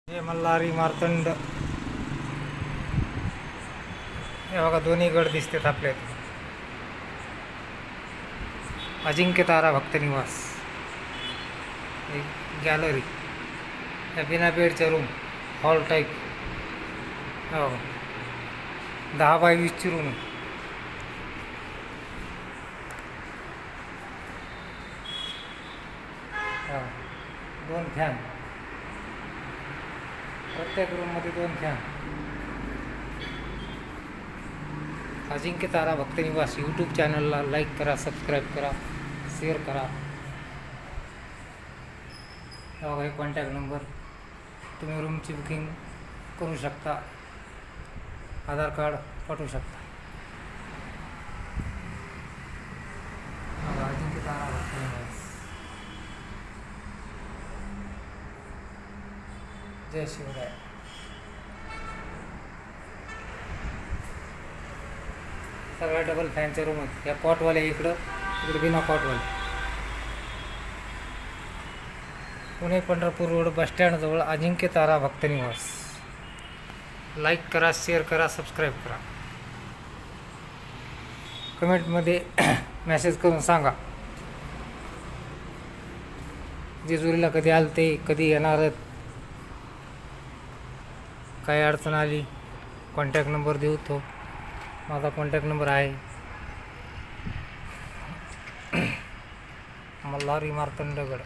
हे मल्हारी मार्तंड हे बघा दोन्ही गड दिसतात आपल्या इथे. अजिंक्य तारा भक्त निवास, एक गॅलरी, बिना बेडच्या रूम, हॉल टाईप. हो, 10 बाय 20ची रूम. हो, 2 फॅन, प्रत्येक रूममध्ये 2 फॅन. अजिंक्य तारा भक्त निवास यूट्यूब चॅनलला लाईक करा, सबस्क्राईब करा, शेअर करा. हा बघा कॉन्टॅक्ट नंबर, तुम्ही रूमची बुकिंग करू शकता, आधार कार्ड पाठवू शकता. अजिंक्य तारा भक्त निवास. जय शिवराय. सगळ्या डबल फॅनचे रूम आहेत. या कॉटवाले इकडं, इकडे बिना कॉटवाले. पुणे पंढरपूर रोड बसस्टँडजवळ अजिंक्य तारा भक्त निवास. लाईक करा, शेअर करा, सबस्क्राईब करा. कमेंटमध्ये मेसेज करून सांगा जेजुरीला कधी आलं ते, कधी येणार आहेत, काय अडचण आली. कॉन्टॅक्ट नंबर देऊ, तो माझा कॉन्टॅक्ट नंबर आहे. मल्हारी मार्तंडगड.